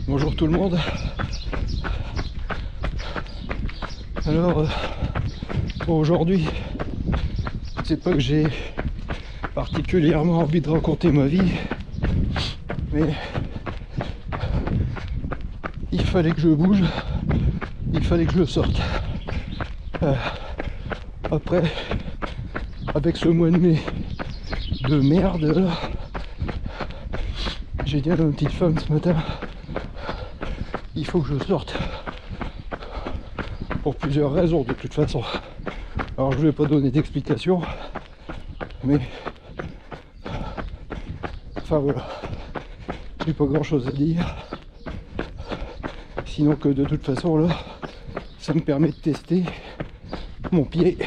Bonjour tout le monde. Alors bon, aujourd'hui, c'est pas que j'ai particulièrement envie de raconter ma vie, mais il fallait que je bouge, il fallait que je sorte. Après, avec ce mois de mai de merde là, j'ai dit à ma petite femme ce matin, il faut que je sorte. Pour plusieurs raisons de toute façon. Alors je vais pas donner d'explication, mais enfin voilà, j'ai pas grand chose à dire, sinon que de toute façon là, ça me permet de tester mon pied,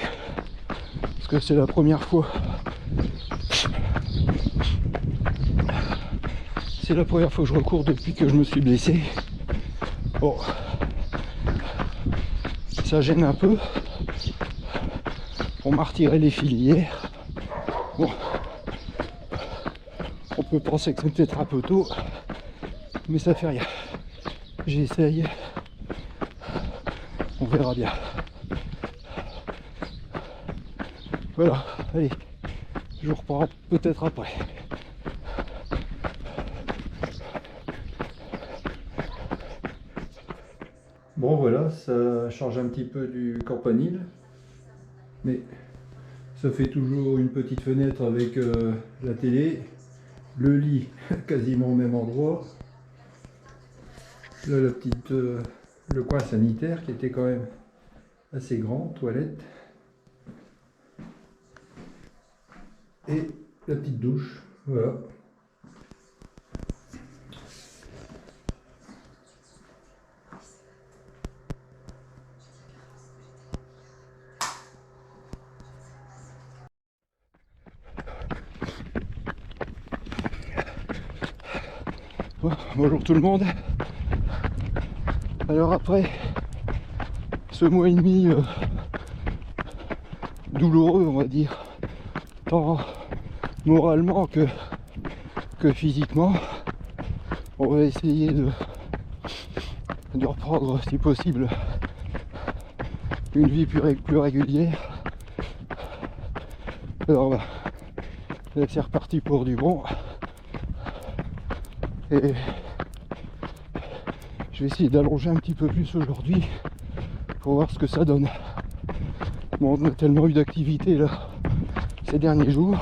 parce que c'est la première fois. C'est la première fois que je recours depuis que je me suis blessé. Bon, ça gêne un peu. On m'a retiré les filières. Bon, on peut penser que c'est peut-être un peu tôt, mais ça fait rien. J'essaye. On verra bien. Voilà, allez, je reprends peut-être après. Bon voilà, ça change un petit peu du campanile, mais ça fait toujours une petite fenêtre avec la télé, le lit quasiment au même endroit, là la petite, le coin sanitaire qui était quand même assez grand, toilette, et la petite douche, voilà. Bonjour tout le monde. Alors après ce mois et demi douloureux, on va dire, tant moralement que physiquement, on va essayer de reprendre si possible une vie plus régulière. Alors là c'est reparti pour du bon. Et je vais essayer d'allonger un petit peu plus aujourd'hui pour voir ce que ça donne. Bon, on a tellement eu d'activité là ces derniers jours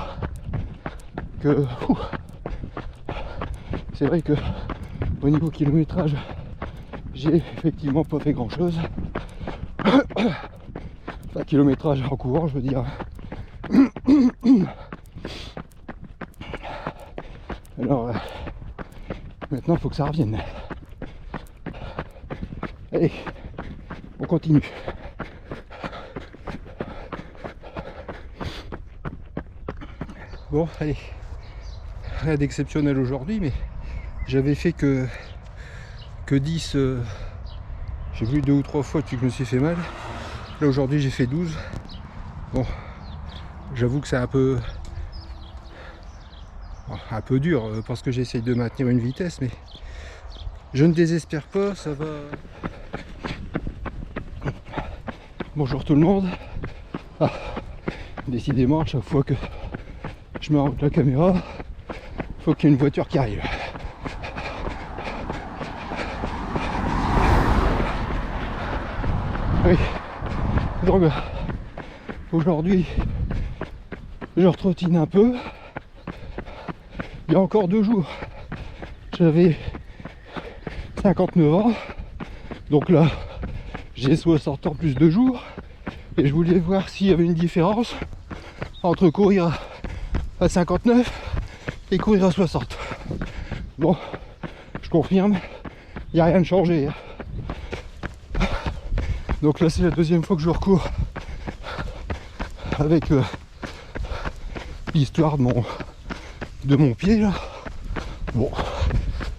que c'est vrai que au niveau kilométrage, j'ai effectivement pas fait grand chose. Enfin, kilométrage en courant, je veux dire. Alors maintenant il faut que ça revienne. Allez, on continue. Bon, allez, rien d'exceptionnel aujourd'hui, mais j'avais fait que 10, j'ai vu 2 ou 3 fois depuis que je me suis fait mal. Là aujourd'hui j'ai fait 12. Bon, j'avoue que c'est un peu dur parce que j'essaye de maintenir une vitesse, mais je ne désespère pas, ça va. Bonjour tout le monde. Ah, décidément, à chaque fois que je me rends avec la caméra, il faut qu'il y ait une voiture qui arrive. Oui, donc aujourd'hui, je retrottine un peu. Il y a encore 2 jours, j'avais 59 ans, donc là j'ai 60 ans plus 2 jours, et je voulais voir s'il y avait une différence entre courir à 59 et courir à 60. Bon, je confirme, il n'y a rien de changé. Donc là c'est la 2e fois que je recours avec l'histoire de mon pied là. Bon,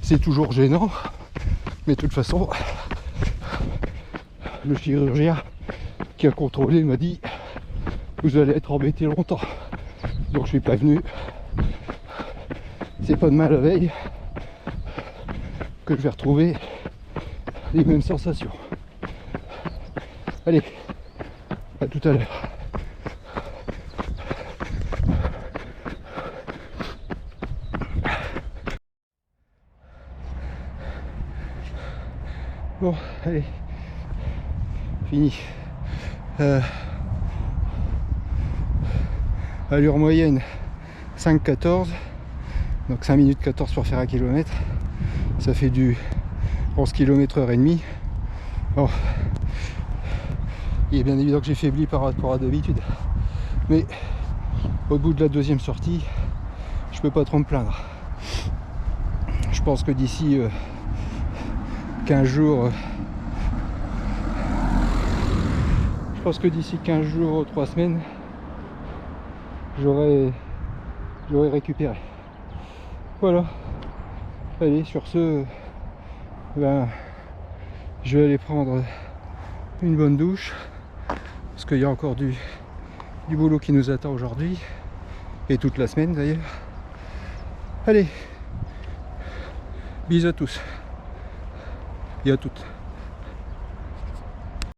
c'est toujours gênant, mais de toute façon le chirurgien qui a contrôlé m'a dit vous allez être embêté longtemps, donc je suis pas venu. c'est pas demain la veille que je vais retrouver les mêmes sensations. Allez, à tout à l'heure. Bon, allez, fini. Allure moyenne 5,14, donc 5 minutes 14 pour faire 1 km. Ça fait du 11 km/h. Bon, il est bien évident que j'ai faibli par rapport à d'habitude, mais au bout de la deuxième sortie, je peux pas trop me plaindre. Je pense que d'ici 15 jours, 3 semaines, j'aurai récupéré. Voilà. Allez, sur ce, ben, je vais aller prendre une bonne douche, parce qu'il y a encore du boulot qui nous attend aujourd'hui, et toute la semaine d'ailleurs. Allez, bisous à tous et à toutes.